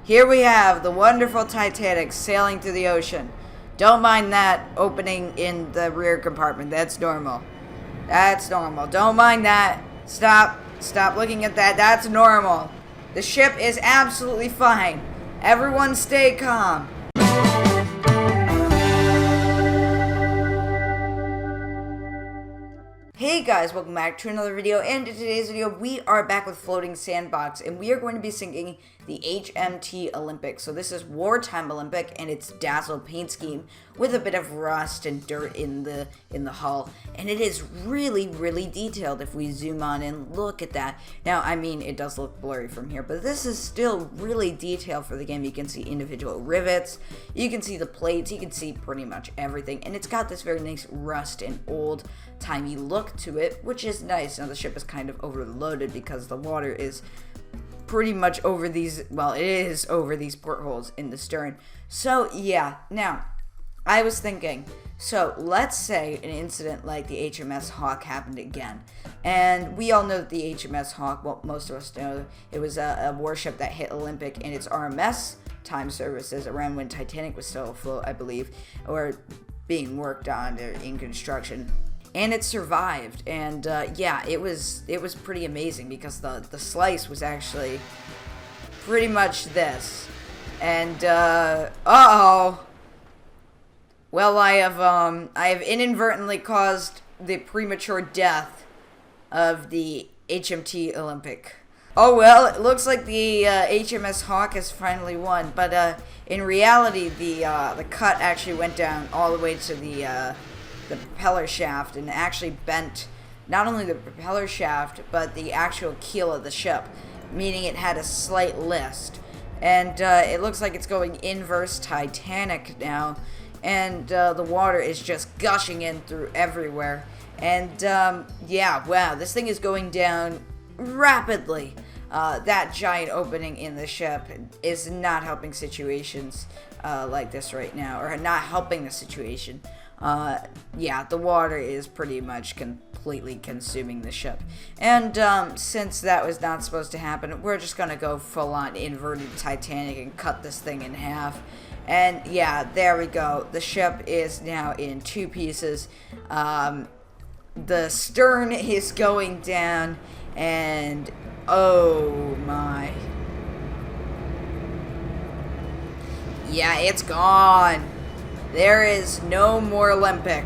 Here we have the wonderful Titanic sailing through the ocean. Don't mind that opening in the rear compartment. That's normal. That's normal. Don't mind that. Stop. Stop looking at that. That's normal. The ship is absolutely fine. Everyone stay calm. Hey guys, welcome back to another video, and in today's video we are back with Floating Sandbox, and we are going to be sinking the HMT Olympic. So this is Wartime Olympic, and it's Dazzle paint scheme with a bit of rust and dirt in the hull, and it is really detailed if we zoom on and look at that. Now, I mean, it does look blurry from here, but this is still really detailed for the game. You can see individual rivets, you can see the plates, you can see pretty much everything, and it's got this very nice rust and old-timey look to it, which is nice. Now the ship is kind of overloaded because the water is pretty much over these, well, it is over these portholes in the stern. So yeah, now I was thinking, so let's say an incident like the HMS Hawk happened again, and we all know that the HMS Hawk, well, most of us know, it was a warship that hit Olympic in its RMS time services around when Titanic was still afloat, I believe, or being worked on or in construction. And it survived, and yeah, it was pretty amazing because the slice was actually pretty much this. And uh-oh. Well, I have inadvertently caused the premature death of the HMT Olympic. Oh well, it looks like the HMS Hawk has finally won, but in reality, the cut actually went down all the way to the propeller shaft and actually bent not only the propeller shaft but the actual keel of the ship, meaning it had a slight list, and it looks like it's going inverse Titanic now, and the water is just gushing in through everywhere, and yeah, wow, this thing is going down rapidly. That giant opening in the ship is not helping situations like this right now, or not helping the situation. Yeah, the water is pretty much completely consuming the ship. And since that was not supposed to happen, we're just gonna go full on inverted Titanic and cut this thing in half. And yeah, there we go. The ship is now in two pieces. The stern is going down, and oh my. Yeah, it's gone. There is no more Olympic.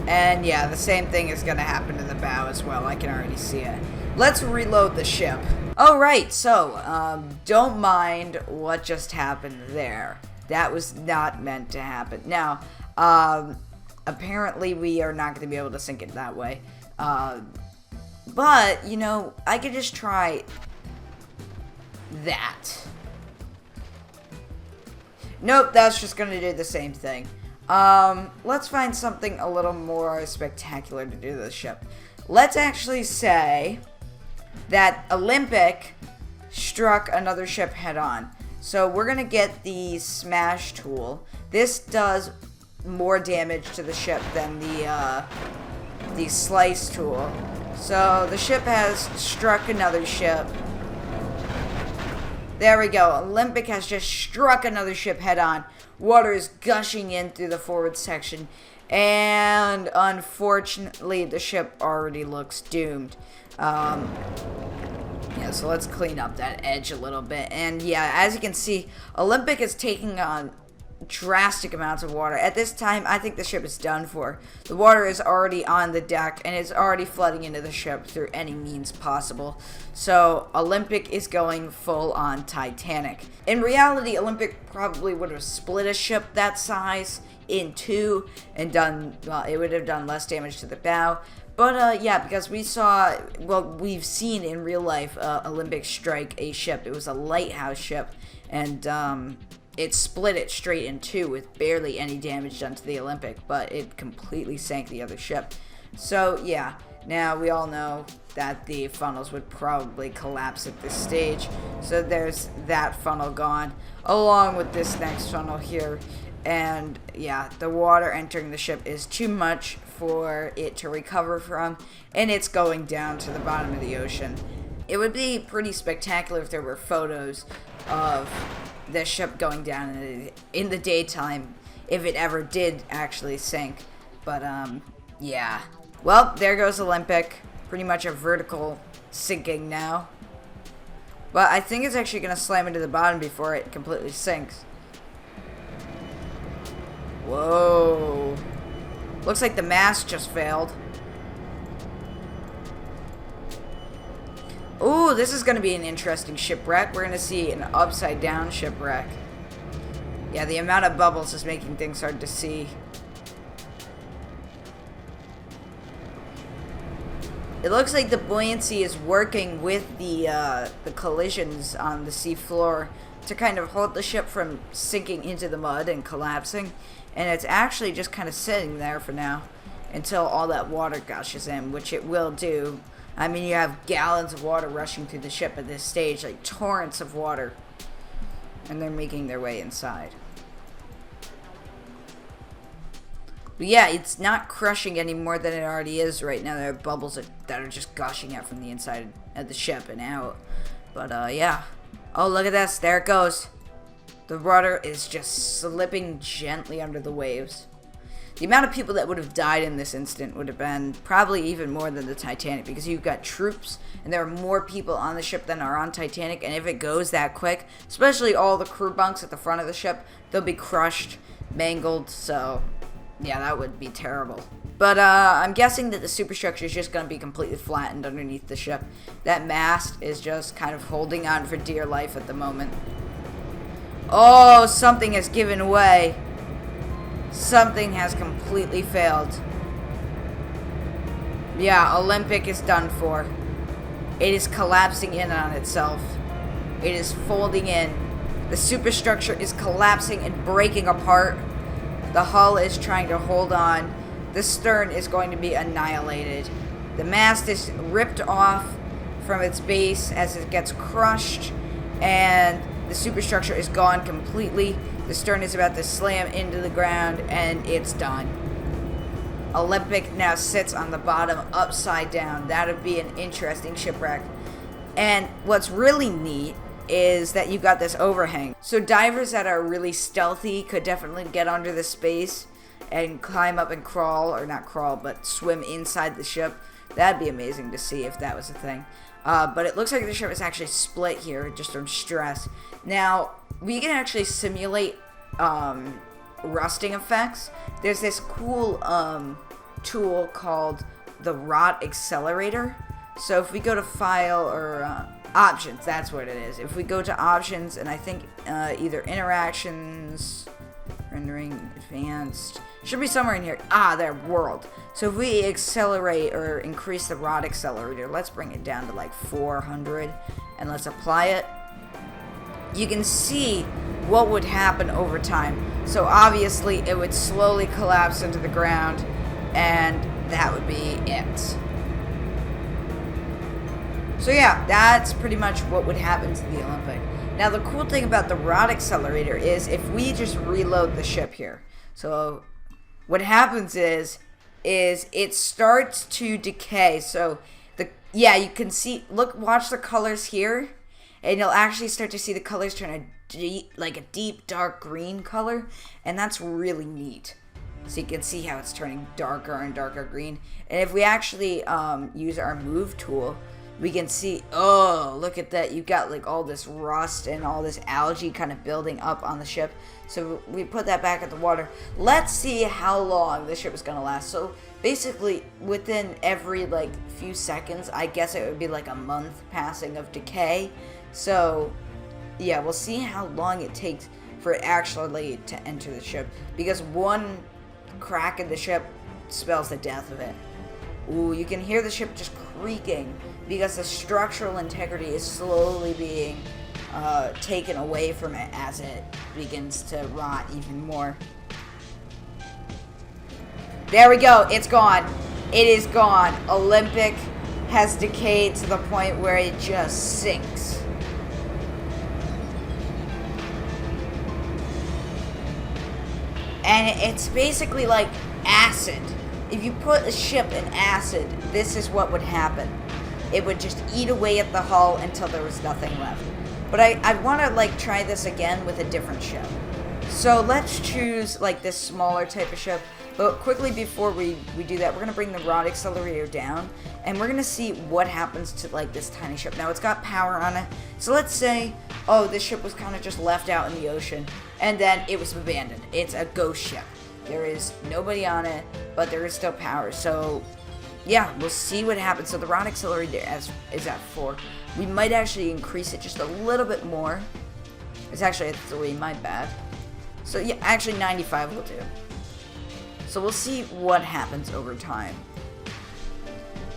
And yeah, the same thing is going to happen to the bow as well. I can already see it. Let's reload the ship. Alright, so, don't mind what just happened there. That was not meant to happen. Now, apparently we are not going to be able to sink it that way. But, you know, I could just try that. Nope, that's just going to do the same thing. Let's find something a little more spectacular to do to the ship. Let's actually say that Olympic struck another ship head-on. So we're going to get the smash tool. This does more damage to the ship than the slice tool. So the ship has struck another ship. There we go. Olympic has just struck another ship head-on. Water is gushing in through the forward section. And unfortunately, the ship already looks doomed. Yeah, so let's clean up that edge a little bit. And yeah, as you can see, Olympic is taking on drastic amounts of water. At this time, I think the ship is done for. The water is already on the deck, and it's already flooding into the ship through any means possible. So Olympic is going full on Titanic. In reality, Olympic probably would have split a ship that size in two and done, well, it would have done less damage to the bow. But yeah, because we saw, well, we've seen in real life Olympic strike a ship. It was a lighthouse ship, and it split it straight in two with barely any damage done to the Olympic, but it completely sank the other ship. So yeah, now we all know that the funnels would probably collapse at this stage. So there's that funnel gone, along with this next funnel here. And yeah, the water entering the ship is too much for it to recover from, and it's going down to the bottom of the ocean. It would be pretty spectacular if there were photos of the ship going down in the daytime, if it ever did actually sink. But, yeah. Well, there goes Olympic. Pretty much a vertical sinking now. But I think it's actually going to slam into the bottom before it completely sinks. Whoa. Looks like the mast just failed. Ooh, this is going to be an interesting shipwreck. We're going to see an upside down shipwreck. Yeah, the amount of bubbles is making things hard to see. It looks like the buoyancy is working with the collisions on the sea floor to kind of hold the ship from sinking into the mud and collapsing. And it's actually just kind of sitting there for now until all that water gushes in, which it will do. I mean, you have gallons of water rushing through the ship at this stage, like torrents of water. And they're making their way inside. But yeah, it's not crushing any more than it already is right now. There are bubbles that are just gushing out from the inside of the ship and out. But yeah. Oh, look at this. There it goes. The rudder is just slipping gently under the waves. The amount of people that would have died in this incident would have been probably even more than the Titanic, because you've got troops and there are more people on the ship than are on Titanic, and if it goes that quick, especially all the crew bunks at the front of the ship, they'll be crushed, mangled, so yeah, that would be terrible. But I'm guessing that the superstructure is just going to be completely flattened underneath the ship. That mast is just kind of holding on for dear life at the moment. Oh, something has given way. Something has completely failed. Yeah, Olympic is done for. It is collapsing in on itself. It is folding in. The superstructure is collapsing and breaking apart. The hull is trying to hold on. The stern is going to be annihilated. The mast is ripped off from its base as it gets crushed, and the superstructure is gone completely. The stern is about to slam into the ground, and it's done. Olympic now sits on the bottom upside down. That would be an interesting shipwreck. And what's really neat is that you got this overhang. So divers that are really stealthy could definitely get under the space and climb up and crawl, or not crawl, but swim inside the ship. That'd be amazing to see if that was a thing. But it looks like the ship is actually split here just from stress. Now, we can actually simulate rusting effects. There's this cool tool called the Rot Accelerator. So if we go to File or Options, that's what it is. If we go to Options, and I think either Interactions, Rendering, Advanced, should be somewhere in here. Ah, there, World. So if we accelerate or increase the Rod Accelerator, let's bring it down to like 400, and let's apply it. You can see what would happen over time. So obviously it would slowly collapse into the ground, and that would be it. So yeah, that's pretty much what would happen to the Olympic. Now the cool thing about the Rod Accelerator is if we just reload the ship here. So what happens is it starts to decay. So you can see, watch the colors here, and you'll actually start to see the colors turn a deep dark green color, and that's really neat. So you can see how it's turning darker and darker green. And if we actually use our move tool, we can see, oh, look at that. You've got like all this rust and all this algae kind of building up on the ship. So we put that back at the water. Let's see how long this ship is going to last. So basically within every few seconds, I guess it would be like a month passing of decay. So yeah, we'll see how long it takes for it actually to enter the ship, because one crack in the ship spells the death of it. Ooh, you can hear the ship just creaking because the structural integrity is slowly being taken away from it as it begins to rot even more. There we go. It's gone. It is gone. Olympic has decayed to the point where it just sinks. And it's basically like acid. If you put a ship in acid, this is what would happen. it would just eat away at the hull until there was nothing left. But I want to like try this again with a different ship. So let's choose like this smaller type of ship. But quickly before we do that, we're going to bring the rod accelerator down. And we're going to see what happens to like this tiny ship. Now it's got power on it. So let's say, oh, this ship was kind of just left out in the ocean. And then it was abandoned. It's a ghost ship. There is nobody on it, but there is still power. So yeah, we'll see what happens. So the rod accelerator is at 4. We might actually increase it just a little bit more. It's actually at 3, my bad. So yeah, actually 95 will do. So we'll see what happens over time.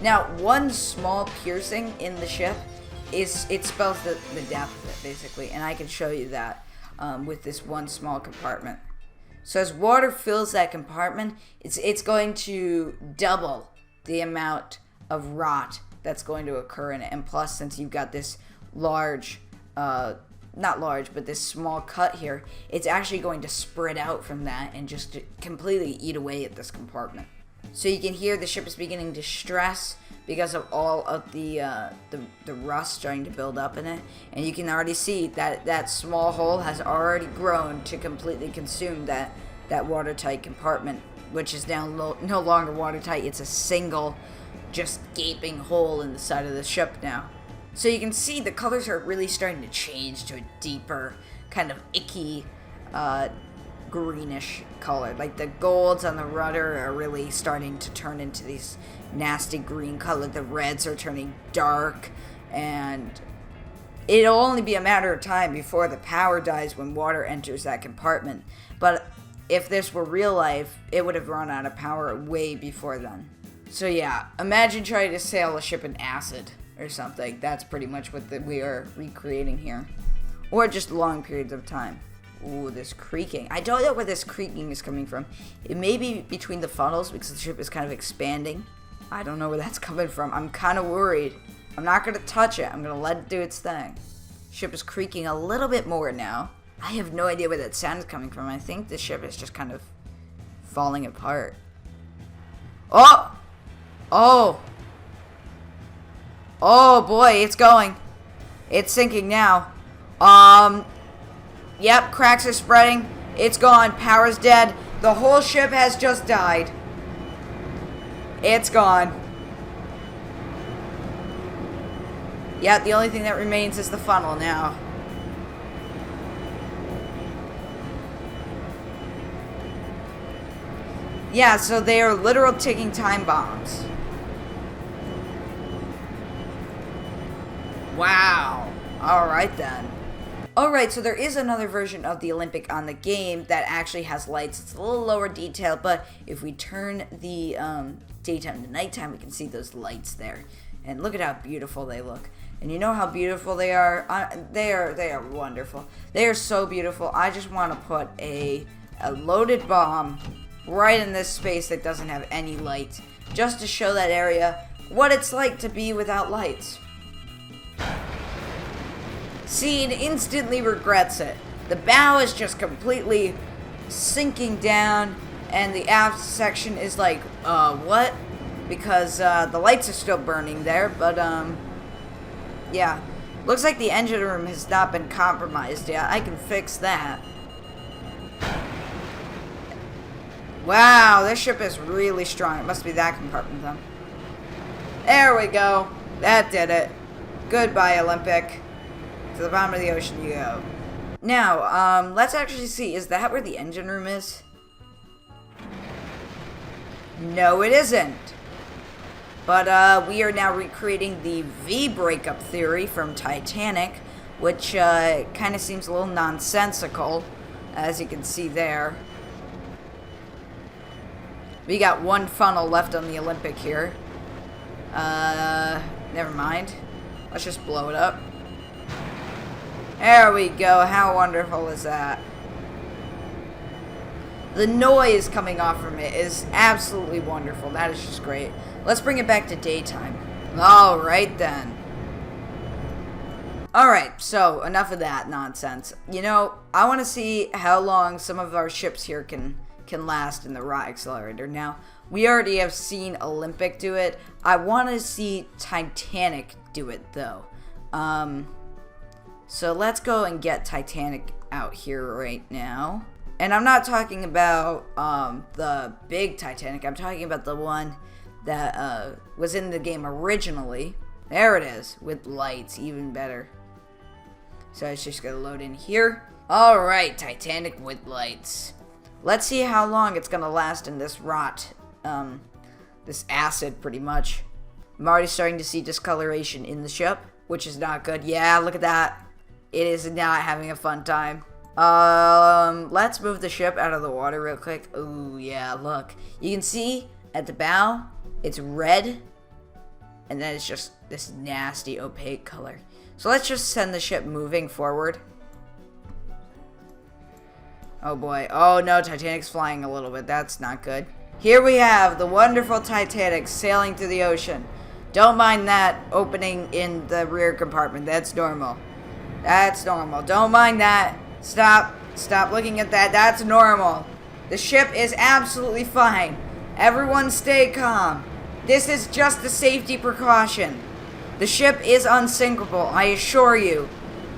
Now, one small piercing in the ship it spells the death of it, basically. And I can show you that with this one small compartment. So as water fills that compartment, it's going to double the amount of rot that's going to occur in it. And plus, since you've got this large, not large, but this small cut here, it's actually going to spread out from that and just completely eat away at this compartment. So you can hear the ship is beginning to stress because of all of the rust starting to build up in it. And you can already see that that small hole has already grown to completely consume that watertight compartment, which is now no longer watertight. It's a single, just gaping hole in the side of the ship now. So you can see the colors are really starting to change to a deeper, kind of icky, greenish color. Like the golds on the rudder are really starting to turn into these nasty green color. The reds are turning dark, and it'll only be a matter of time before the power dies when water enters that compartment. But if this were real life, it would have run out of power way before then. So yeah, imagine trying to sail a ship in acid or something. That's pretty much what we are recreating here. Or just long periods of time. Ooh, this creaking. I don't know where this creaking is coming from. It may be between the funnels because the ship is kind of expanding. I don't know where that's coming from. I'm kind of worried. I'm not going to touch it. I'm going to let it do its thing. Ship is creaking a little bit more now. I have no idea where that sound is coming from. I think the ship is just kind of falling apart. Oh! Oh! Oh boy, it's going. It's sinking now. Yep, cracks are spreading. It's gone. Power's dead. The whole ship has just died. It's gone. Yeah, the only thing that remains is the funnel now. Yeah, so they are literal ticking time bombs. Wow. Alright then. Alright, so there is another version of the Olympic on the game that actually has lights. It's a little lower detail, but if we turn the daytime to nighttime, we can see those lights there. And look at how beautiful they look. And you know how beautiful they are? They are wonderful. They are so beautiful. I just want to put a loaded bomb right in this space that doesn't have any lights, just to show that area what it's like to be without lights. See, it instantly regrets it. The bow is just completely sinking down, and the aft section is like, what? Because the lights are still burning there, but yeah. Looks like the engine room has not been compromised yet. I can fix that. Wow, this ship is really strong. It must be that compartment, though. There we go. That did it. Goodbye, Olympic. To the bottom of the ocean you go. Now, let's actually see. Is that where the engine room is? No, it isn't. But we are now recreating the V breakup theory from Titanic, which kind of seems a little nonsensical, as you can see there. We got one funnel left on the Olympic here. Never mind. Let's just blow it up. There we go. How wonderful is that? The noise coming off from it is absolutely wonderful. That is just great. Let's bring it back to daytime. Alright then. Alright, so enough of that nonsense. You know, I want to see how long some of our ships here can last in the raw accelerator. Now, We already have seen Olympic do it. I want to see Titanic do it, though. So let's go and get Titanic out here right now. And I'm not talking about the big Titanic. I'm talking about the one that was in the game originally. There it is, with lights, even better. So it's just gonna load in here. Alright, Titanic with lights. Let's see how long it's gonna last in this rot. This acid, pretty much. I'm already starting to see discoloration in the ship, which is not good. Yeah, look at that. It is not having a fun time. Let's move the ship out of the water real quick. Ooh, yeah, look. You can see at the bow, it's red, and then it's just this nasty opaque color. So let's just send the ship moving forward. Oh boy. Oh no, Titanic's flying a little bit. That's not good. Here we have the wonderful Titanic sailing through the ocean. Don't mind that opening in the rear compartment. That's normal. That's normal. Don't mind that. Stop. Stop looking at that. That's normal. The ship is absolutely fine. Everyone stay calm. This is just a safety precaution. The ship is unsinkable, I assure you.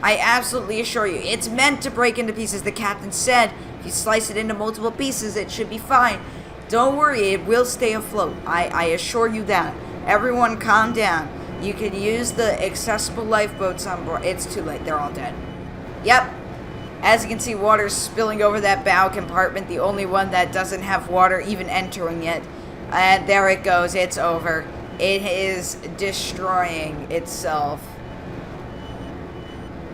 I absolutely assure you. It's meant to break into pieces. The captain said if you slice it into multiple pieces, it should be fine. Don't worry, it will stay afloat. I assure you that. Everyone calm down. You can use the accessible lifeboats on board. It's too late. They're all dead. Yep. As you can see, water's spilling over that bow compartment. The only one that doesn't have water even entering it. And there it goes. It's over. It is destroying itself.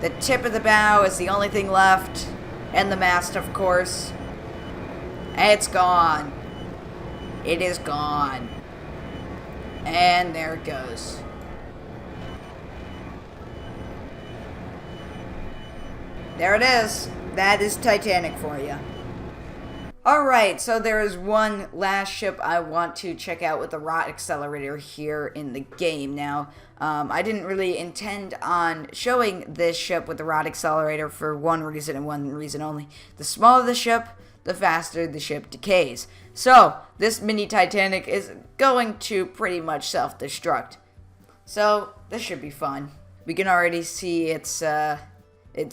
The tip of the bow is the only thing left. And the mast, of course. It's gone. It is gone. And there it goes. There it is. That is Titanic for you. Alright, so there is one last ship I want to check out with the rot accelerator here in the game. Now, I didn't really intend on showing this ship with the rot accelerator for one reason and one reason only. The smaller the ship, the faster the ship decays. So, this mini Titanic is going to pretty much self-destruct. So, this should be fun. We can already see its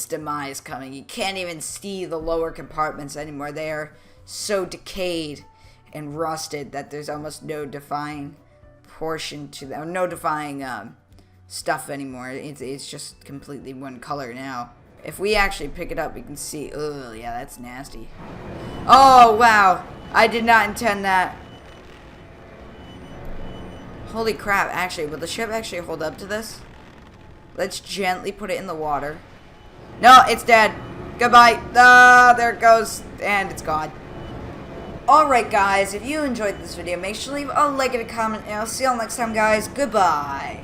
demise coming. You can't even see the lower compartments anymore. They are so decayed and rusted that there's almost no defying portion to them, no defying stuff anymore. It's just completely one color now. If we actually pick it up, we can see. Oh yeah, that's nasty. Oh wow, I did not intend that. Holy crap! Actually, will the ship actually hold up to this? Let's gently put it in the water. No, it's dead. Goodbye. There it goes, and it's gone. Alright guys, if you enjoyed this video, make sure to leave a like and a comment, and I'll see y'all next time guys. Goodbye.